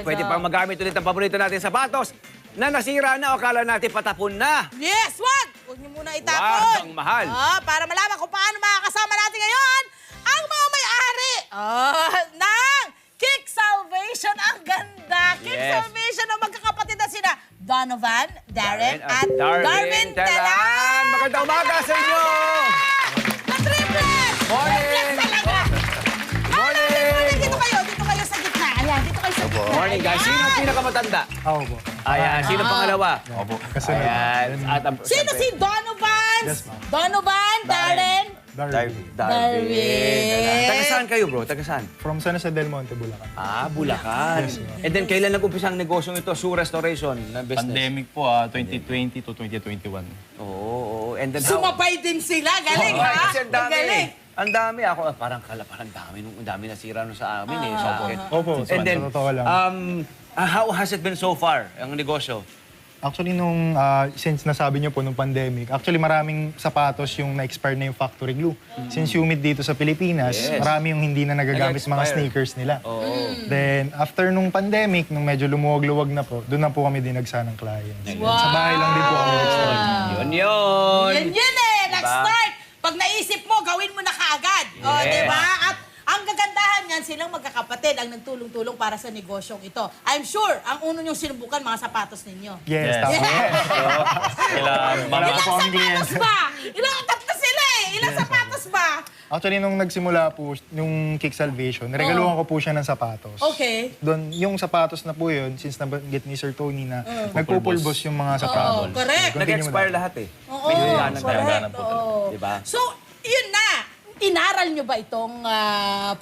Pwede pang magamit ulit ang paborito natin sapatos na nasira na o akala natin patapon na. Yes, wag! Huwag niyo muna itapon. Wag, ang mahal. Para malaman kung paano makakasama natin ngayon ang mga may-ari ng Kick Salvation. Ang ganda! Kick Yes. Salvation ng magkakapatid na sina Donovan, Darren, at Darwin Telan. Magandang umaga sa inyo! Na-triplet! Morning! Triplet talaga! Morning! Dito kayo sa gitna. Ayan, dito kayo sa gitna. Morning, guys. Sino ang pinakamatanda? Ako po. Ayan, sino pangalawa? Opo. Kasunod. Ayan. At ang, Sino si Donovan? Yes, ma'am. Donovan, Darren. Darwin. Darwin. Taga saan kayo, bro? Taga saan? From San Jose del Monte, Bulacan. Bulacan. And then, kailan nag-umpisa ang negosyong ito? Shoe restoration na business? Pandemic po, 2020 to 2021. Oo. And then, Sumabay din sila. Galing, ha? Kasi ang dami. Galing. Ang dami. Ako, parang dami nasira nung sa amin eh. Sa akin. Opo, And then, sa totoo lang. how has it been so far, ang negosyo? Actually, since nasabi niyo po nung pandemic, actually maraming sapatos yung na-expire na yung factory glue. Since humid dito sa Pilipinas, Yes. marami yung hindi na nagagamit mga Nag-expire. sneakers nila. Oo. Then, after nung pandemic, nung medyo lumuwag-luwag na po, doon na po kami dinagsa ng clients. Sa bahay lang din po kami nag-start. Yun. Yan eh. Nag-start. Pag naisip mo, gawin mo na kaagad. O, Yes. diba? At ang kagandahan niyan, silang magkakapatid ang nagtulong-tulong para sa negosyong ito. I'm sure, ang uno niyong sinubukan, mga sapatos ninyo. Yes, Yes. tama. Ilang sapatos ba? Tatlo sila eh. Ilang sapatos ba? Actually, nung nagsimula po yung Kick Salvation, regaluhan ko po siya ng sapatos. Okay. Doon, yung sapatos na po yun, since nabanggit ni Sir Tony na nagpupulbos yung mga sapatos. correct. Nag-expire lahat eh. Oo, May hinahanap correct. talaga. Oo. Diba? So, yun na. Inaral nyo ba itong ano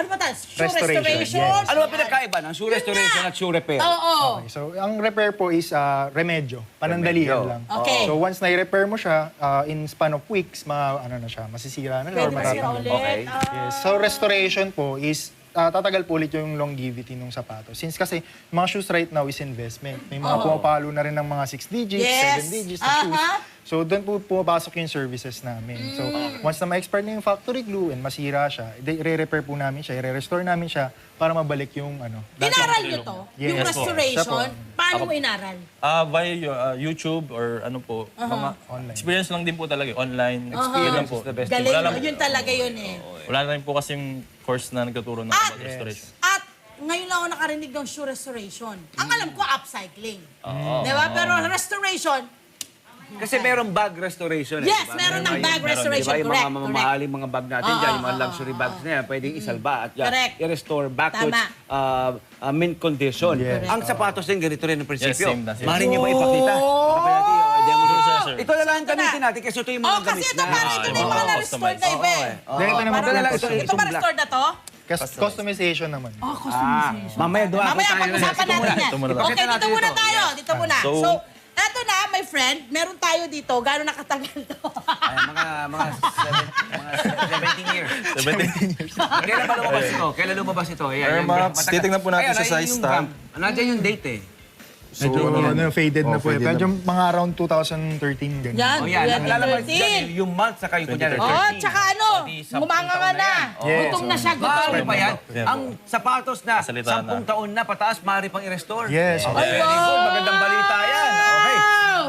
ba tayo? Shoe Restoration, restoration? yes. Ano ba pinagkaiba ng shoe restoration at shoe repair? Oo. Okay, so ang repair po is remedyo, panandalian Remedyo. lang. Okay. So once na-repair mo siya, in span of weeks, masisira na lang. Pwede or masira matatanggal. ulit. Okay. Yes. So restoration po is tatagal po ulit yung longevity ng sapatos. Since kasi mga shoes right now is investment. May mga pumapalo na rin ng mga 6 digits, Yes. 7 digits na shoes. So doon po pumapasok yung services namin. So once na ma-expire na yung factory glue and masira siya, i-repair po namin siya, i-restore namin siya para mabalik yung Inaral nyo to? Yes. Yung Yes po. restoration? Siya po. Paano mo inaral? Via YouTube or ano po, mga Online. experience lang din po talaga, online. Yun lang Experience po. is the best. Galing, Wala lang, yun talaga yun eh. wala na rin po kasing course na nagtuturo ng At, about restoration. at ngayon lang ako nakarinig ng shoe restoration. Ang alam ko, upcycling. Diba? Pero restoration, Kasi merong bag restoration. yes, diba? meron ng bag Diba restoration. yung Correct, mga correct. mamahaling mga bag natin dyan, yung mga luxury bags na yan, pwedeng isalba at Correct. i-restore back to Tama. mint condition. Yes. Ang sapatos din, ganito rin ang prinsipyo. Yes, same na, same. Maaari niyo ba ipakita? Baka pwede natin, demo Sure, sir, sir. Ito na lang ang gamitin natin kasi ito yung mga kasi gamit ito na. para ito na yung mga na-restore na iba eh. Then ito naman Parang po lang yung ito, Ito ba restore na to? customization naman. Mamaya doon ako Mamaya tayo. pag-usapan natin yan. Ito muna tayo. Okay, dito muna tayo. Dito muna. So- So, eto na, my friend, meron tayo dito. Gano'n nakatagal to? Ay, mga 17 years. 17 years. Kailan ba lumabas ito? Kailan lumabas ito? Ayan, Air yung- Max, matagal. titignan po natin Ayan, sa ayun size yung tab. gam. Nandiyan yung date eh. Faded na po. faded Medyo na. mga around 2013 ganyan. Yan, O yan, ang lalabas 2013. dyan, yung month saka yung kunyari 13. Oh, tsaka ano, O, di, 10 gumanga taon na. yan. Yes. Gutom na siya, gutom. Maaari pa yan. Yan Ang sapatos na Salita 10 taon na pataas, maaari pang i-restore. Yes. Okay, very good. Magandang balita yan. Okay.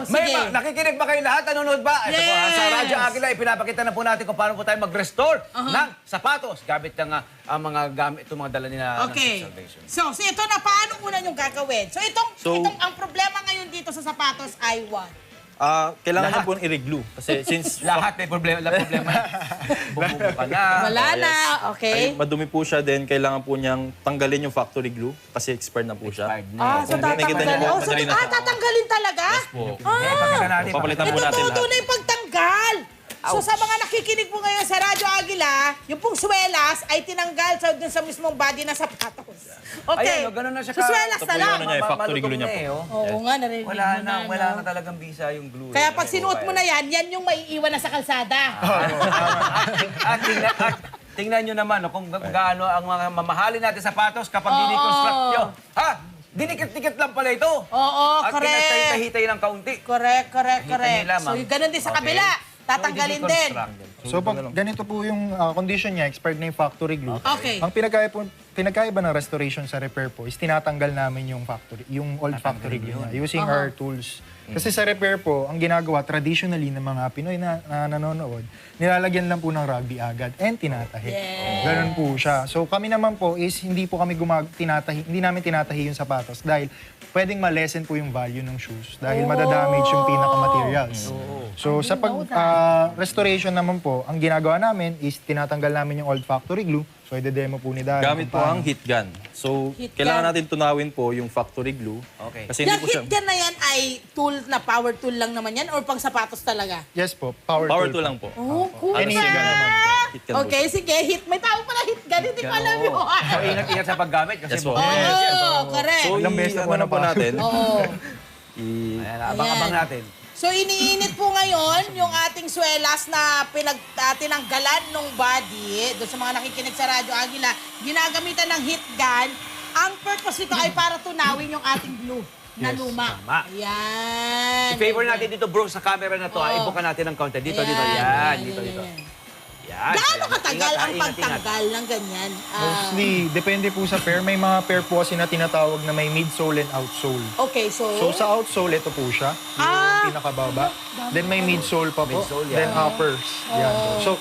May Sige. nakikinig ba kayo lahat? Nanonood ba? Ito po, Yes. sa Radyo Agila, ipinapakita na po natin kung paano po tayo mag-restore ng sapatos. Gamit ng mga gamit, itong mga dala nila Okay. ng Salvation. So ito na, paano una yung gagawin? So, itong ang problema ngayon dito sa sapatos ay what? Kailangan Lahat. na po i-reglue. Kasi since Lahat may problema. Bumubo ka na. Wala yes. na, okay? ay, madumi po siya, then kailangan po niyang tanggalin yung factory glue kasi expired na po siya. Expired na. So Kung nakikita niyo tatanggalin. po, Oh, so madali na siya. tatanggalin talaga? Po. Ipakita natin. Papalitan po Ito natin lahat. tunay pagtanggal. So sa mga nakikinig po ngayon sa Radyo Agila, yung pong swelas ay tinanggal sa dun sa mismong body na sapatos. Okay. Ayan, ganun na siya So swelas Ito na po yung lang. ano niya, factory glue niya po. Oo nga, narinig Wala mo na, na. wala no? na talagang bisa yung glue. Kaya pag sinuot mo na yan, yan yung maiiwan na sa kalsada. Tingnan nyo naman kung gaano ang mga mamahalin natin sapatos kapag diniconstruct nyo. Ha? Dinikit-dikit lang pala ito. Oo, At correct. pinagtahitay ng kaunti. Correct. Nakita nila, So ma'am. yung ganun din sa Okay. kabila. Tatanggalin So, din. i-deconstruct. So pag ganito po yung condition niya, expired na yung factory glue. Okay. Ang pinagkaiba ng restoration sa repair po is tinatanggal namin yung old factory glue niya using our tools. Kasi sa repair po, ang ginagawa traditionally ng mga Pinoy na nanonood, nilalagyan lang po ng rugby agad and tinatahi. Ganun po siya. So kami naman po is hindi po kami hindi namin tinatahi yung sapatos dahil pwedeng ma-lessen po yung value ng shoes dahil madadamage yung pinaka-materials. So sa restoration naman po, ang ginagawa namin is tinatanggal namin yung old factory glue. So ide-demo po ni Darren. Gamit po ang heat gun. So, Heat kailangan gun. natin tunawin po yung factory glue. Okay. Kasi hindi Yung po siya... hit gun na yan ay tool na power tool lang naman yan or pang sapatos talaga? Yes po, power Power tool tool po. lang po. Oh, cool. Any heat gun naman po. Heat gun po Okay, sige, hit. May tawag pala hit gun. Hindi ko alam yun. So, ingat-ingat sa paggamit kasi Yes po. Oo, correct. So, Ilang beses na po ano po nabasa. natin? Oo. Ayan, abang-abang natin. So, iniinit po ngayon yung ating swelas na tinanggalan ng body. Doon sa mga nakikinig sa Radyo Agila, ginagamitan ng heat gun. Ang purpose nito ay para tunawin yung ating glue na luma. tama. Ayan. I-favor natin dito, bro, sa camera na to. Ibuka natin ng counter. Dito. Yan. Dito. Yan. Gaano katagal ang Ingat. pagtanggal ng ganyan? Mostly, depende po sa pair. May mga pair po kasi na tinatawag na may midsole and outsole. Okay, so... So sa outsole, ito po siya. Yung pinakababa. Then may midsole pa po. Midsole, Then yan. uppers. Yan po. So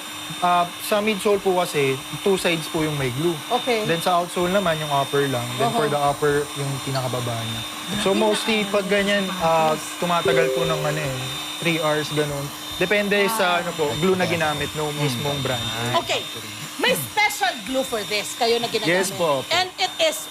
sa midsole po kasi, two sides po yung may glue. Okay. Then sa outsole naman, yung upper lang. Then for the upper, yung pinakababa niya. So mostly, pag ganyan, tumatagal po ng 3 hours, ganun. Depende sa glue na ginamit no mismong brand. Okay. May special glue for this kayo na ginagamit. Yes po. And it is,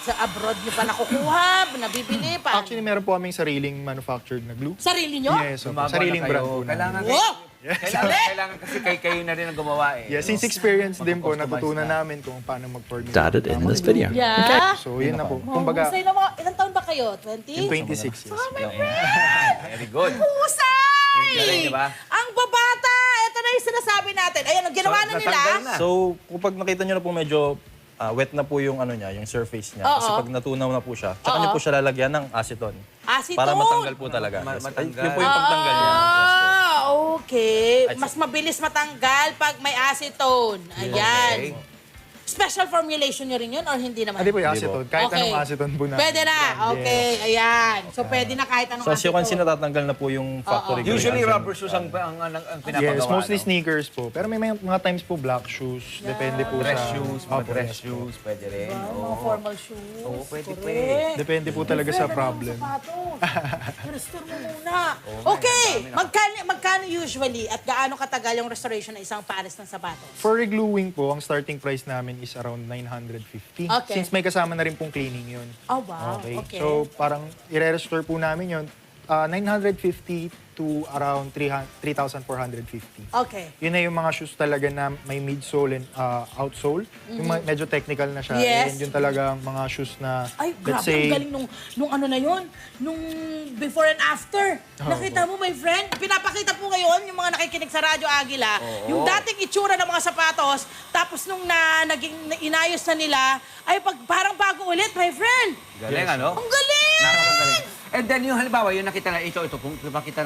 sa abroad nyo pa nakukuha, nabibili pa. Actually, meron po kaming sariling manufactured na glue. Sarili nyo? Yes, opo. Gumagawa Sariling na kayo. brand po namin. Kailangan, Wow! kailangan kasi kayo na rin ang gumawa eh. Yeah, since experience din po, Mag-customize natutunan na. namin kung paano mag-formulate. Started in this video. Yeah. So, yun na po. Oh, Kumbaga, husay na mga, ilang taon ba kayo? 20? in 26 years. Oh, my Very good. husay! Galing, di ba? Ang babata! Ito na yung sinasabi natin. Ayan, ang ginawa na nila. natanggal na. So, kapag nakita nyo na po medyo wet na po yung yung surface niya. Kasi pag natunaw na po siya, tsaka nyo po siya lalagyan ng acetone. Acetone? Para matanggal po talaga. Matanggal. Yun po yung pagtanggal niya. Yes po. Okay. Mas mabilis matanggal pag may acetone. Ayan. Okay. Special formulation nyo rin yun or hindi naman? Hindi po yung acetone. Kahit anong acetone po namin. Pwede na. Okay. Ayan. So, pwede na kahit anong So, as you can see, acetone. natatanggal na po yung factory glue. Usually niya. rubber shoes ang pinapagawa. Yes, mostly no? sneakers po. Pero may mga times po black shoes. Depende po Dress sa... shoes, mga Opo, dress yes po. shoes, pwede rin. Mga formal shoes. Oo, pwede, Correct. Depende po talaga sa problem. Restore mo muna. Okay. Magkano usually at gaano katagal yung restoration ng isang pares ng sapatos? For regluing po, ang starting price namin is around 950. Okay. Since may kasama na rin pong cleaning yun. Oh, wow. Okay. So, parang i-restore po namin yun. 950 to around 3,450. Okay. Yun na yung mga shoes talaga na may midsole and outsole. Yung medyo technical na siya. Yes. And yun talagang mga shoes na, Ay, grabe, let's say, ang galing nung ano na yun, nung before and after. Nakita mo, my friend, pinapakita po ngayon yung mga nakikinig sa Radyo Agila, yung dating itsura ng mga sapatos, tapos nung naging inayos na nila, ay parang bago ulit, my friend. Galing, ano? Ang galing! Nakakagaling. And then yung halimbawa, yung nakita na ito, kung papakita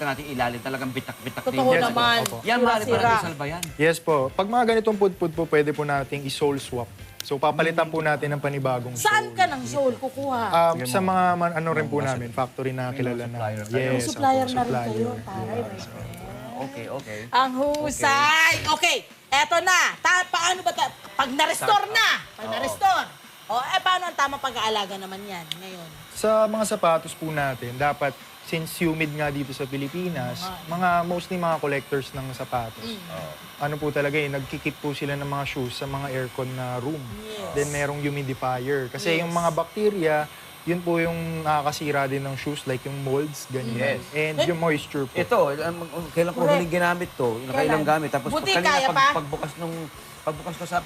natin ilalim, talagang bitak-bitak din. Totoo Yes, naman. opo. Yan, maaari Sira-sira. para isalba yan. yes po. Pag mga ganitong pudpud po, pwede po nating i-sole swap. So, papalitan po natin ng panibagong Saan sole. ka ng soul kukuha? Sa mga ano rin po namin, factory na kilala na. Yung Yes, supplier opo, na rin kayo, supplier. taray, my friend. Okay. Ang husay! Okay, eto na. Paano ba pag na-restore na? Pag na-restore. Paano ang tamang pag-aalaga naman yan ngayon? Sa mga sapatos po natin, dapat, since humid nga dito sa Pilipinas, mostly mga collectors ng sapatos, ano po talaga nagkikip po sila ng mga shoes sa mga aircon na room. Then merong humidifier. Kasi yung mga bacteria, yun po yung nakakasira din ng shoes, like yung molds, ganyan. Yes. And yung moisture po. Ito, kailan ko Correct. huling ginamit to, nakailang gamit. Tapos Buti, kanina, kaya pa? pagbukas ko sa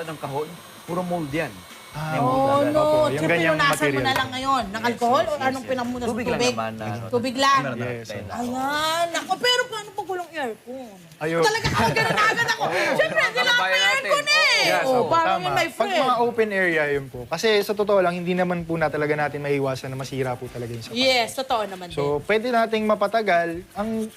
ng kahon, puro mold yan. Oh, no. Yung Yung ganyang pinunasan mo material na lang po. ngayon. Ng alcohol o anong pinamunas mo? Tubig lang naman. Tubig lang. Yes, opo. Ayan. Naku, pero paano pag walang aircon. Ayun. Talaga ako, ganun agad ako. Siyempre, hindi lang ako Kababayan natin. aircon eh. Yes, Oh, oo. parang Tama. yun, my Pag friend. mga open area yun po. Kasi sa totoo lang, hindi naman po na talaga natin maiiwasan na masira po talaga yung sapatos. Yes, totoo naman din. So, pwede nating mapatagal. Ang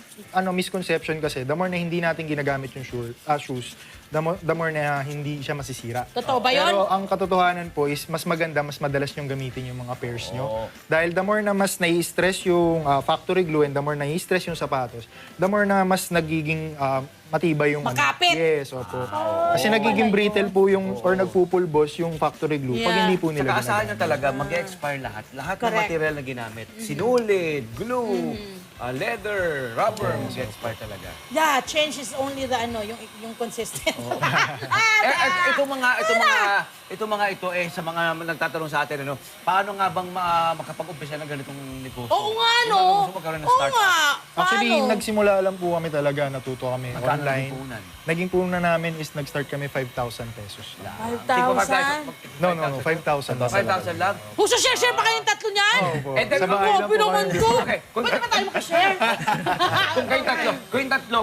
misconception kasi, the more na hindi natin ginagamit yung shoes, the more na hindi siya masisira. Totoo ba yun? Pero ang katotohanan po is mas maganda, mas madalas nyong gamitin yung mga pairs nyo. Dahil the more na mas nai-stress yung factory glue and the more nai-stress yung sapatos, the more na mas nagiging matibay yung... Makapit. Yes, opo. Kasi nagiging brittle po yung, or nagpupulbos yung factory glue pag Yeah. hindi po nila Saka asahan nyo ginagamit. talaga, mag-expire lahat. Lahat ng Correct. material na ginamit. Sinulid, glue, leather, rubber, mag-expire talaga. Yeah, change is only the yung consistent. Itong mga ito sa mga nagtatanong sa atin, paano nga bang makapag-umpisa ng ganitong negosyo? Oo nga, Kung no? gusto magkaroon ng Oo startup. nga. Actually, Paano? nagsimula lang po kami talaga, natuto kami Magkano online. naging puhunan? Naging puhunan namin is nag-start kami 5,000 pesos lang. 5,000? No, 5,000 lang. 5,000 lang? Kung share pa kayong tatlo niyan? Opo. And then, Sa bahay lang Grabe po naman kami. to. Okay, Pwede ba tayo makashare?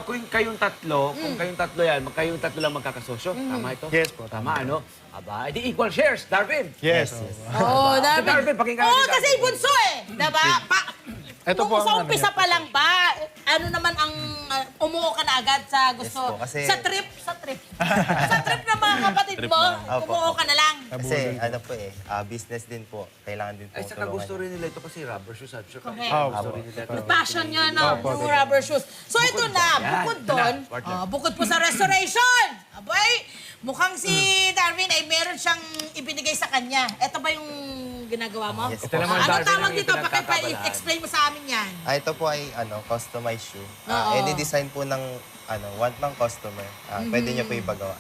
kung kayong tatlo yan, kayong tatlo lang magkakasosyo. Tama ito? Yes po, Tama, ano? Aba, edi equal shares, Darwin. Yes. Oo, Si Darwin, pakinggan Oo, natin, kasi Darwin. bunso eh. Diba? Ito Nung po ang sa ano umpisa niya. pa lang ba, ano naman ang umuo ka na agad sa gusto? Yes po, kasi- Sa trip? Sa trip ng mga kapatid mo, Opo, umuo ka na lang. Kasi ano po business din po. Kailangan din po Ay, saka tulungan gusto niya. rin nila ito kasi rubber shoes. I'm sure. Correct. Opo. Passion niya na, yung rubber shoes. So ito na, bukod Yan, doon, ito na, partner. bukod po sa restoration, abay, mukhang si Darwin ay meron siyang ibinigay sa kanya. Ito ba yung ginagawa mo? Yes, Ito naman, Ano Darwin, tawag ang dito? pinagkakabalaan. Explain mo sa amin yan. Ito po ay customized shoe. Oo. Any design po ng want ng customer, pwede niyo po ibagawa.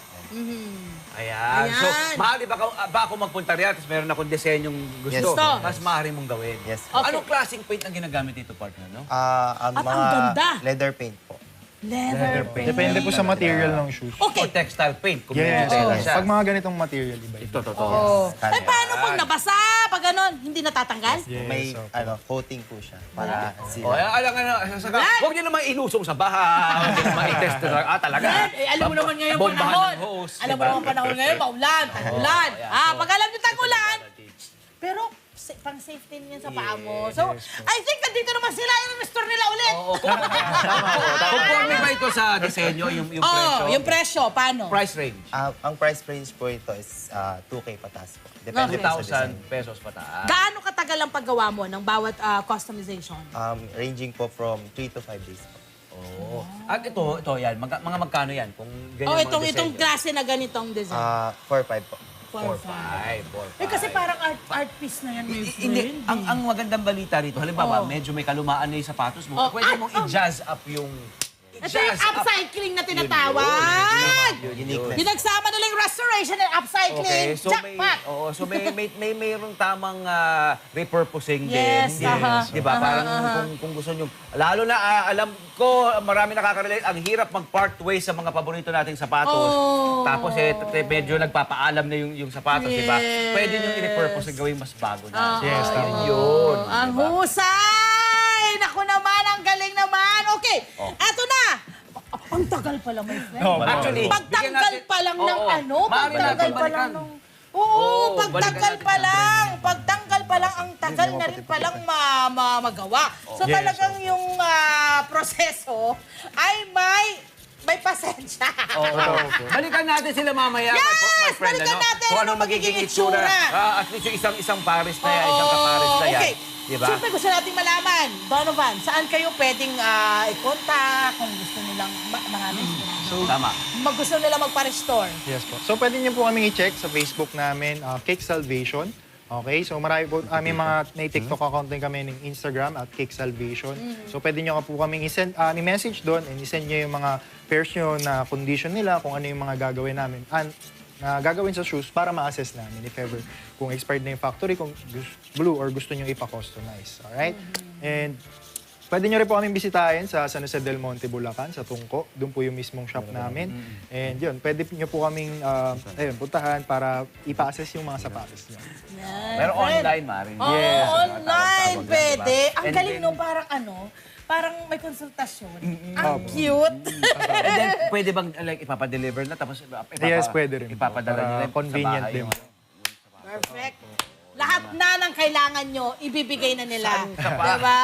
Ayan. So, Ayan. maaari ba ako magpunta riyan tapos meron akong disenyong gusto? Yes. Gusto. Mas maaari mong gawin. Yes. Okay. Anong klaseng paint ang ginagamit dito, partner, no? Ang At ang mga ganda. leather paint po. Leather paint. Depende po sa material ng shoes. Or Okay. textile paint. Kung Yes. may tela siya. Pag mga ganitong material, iba. Ito, totoo. Oh. Kanya. Ay, paano pag nabasa? Pag ganon, hindi natatanggal? Yes, May opo. coating po siya para O, sila. alam nga, huwag niyo naman ilusong sa baha. Huwag niyo naman i-test na, talaga. Alam mo naman ngayong Bombahan panahon. ng hose, Alam mo diba? naman panahon ngayon, maulan, tag-ulan. Pag alam nyo tag-ulan, pero pang safety niyan sa paa mo. So, I think nandito naman sila, i-restore nila ulit. Oo, conforme ba ito sa disenyo, yung presyo? Oh, yung presyo, paano? Price range. Ang price range po ito is 2K pataas po. Depende po sa design. 2,000 pesos pataas. Gaano katagal ang paggawa mo ng bawat customization? Ranging po from 3 to 5 days po. Oo. At ito yan. Mga magkano yan? Kung ganyan Oh, mga itong disenyo. klase na ganitong design. 4-5 po. 4-5. 4-5. Eh kasi parang art piece na yan, my friend. Hindi, ang magandang balita rito, halimbawa, medyo may kalumaan na yung sapatos mo, Oh, pwede mong i-jazz up yung... Ito yung upcycling na tinatawag. Uniqueness. Yung nagsama nila yung restoration and upcycling. Okay, so Jackpot! may mayroong tamang repurposing Yes, din. aha. Di ba? Parang kung gusto nyo. Lalo na, alam ko, marami nakaka-relate, ang hirap mag-part ways sa mga paborito nating sapatos. Oh. Tapos medyo nagpapaalam na yung sapatos, di ba? Yes. Pwede nyo i-repurpose at gawing mas bago na. Yes, tama. Yun. Ang di ba? husay! Naku naman, ang galing naman. Okay, eto na. Ang tagal pala, my friend. No, Actually, bigyan Pagtanggal natin- pa lang ng Oo. ano, Maaari pagtanggal natin pa lang balikan. ng... Oo, Oo, pagtanggal balikan pa natin. lang. Pagtanggal pa lang, ang tagal na rin palang magawa. So Yes, talagang yung proseso ay may pasensya. Balikan natin sila mamaya, Yes! my friend. Balikan natin Kung ano anong magiging magiging itsura. itsura. At least yung isang pares na yan, isang kapares na yan. Okay. Di ba? Siyempre gusto nating malaman, Donovan, saan kayo pwedeng i-contact kung gusto nilang Tama. gusto nila magpa-restore? Yes po. So, pwede niyo po kami i-check sa Facebook namin, Cake Salvation. Okay? So, marami po, may mga TikTok account din kami ng Instagram at Cake Salvation. So, pwede niyo po kami i-message doon and i-send niyo yung mga pairs niyo na condition nila, kung ano yung mga gagawin namin. Na gagawin sa shoes para ma-assess namin if ever kung expired na yung factory, kung blue or gusto niyo ipa-customize. Alright? And pwede nyo rin po kami bisitahin sa San Jose del Monte, Bulacan, sa Tungko. Doon po yung mismong shop namin. And yun, pwede nyo po kaming puntahan para ipa-assess yung mga sapatos nyo. Yan, Pero friend. online, Marin. Oo, Yes, online, tawag-tawag yan, pwede. diba? Ang And galing then- nung parang parang may konsultasyon. Ang cute. And then, pwede bang like, ipapadeliver na tapos Yes, pwede rin. ipapadala Para nila convenient sa bahay. din. Perfect. Lahat na ng kailangan nyo, ibibigay na nila. Saan ka pa? Diba?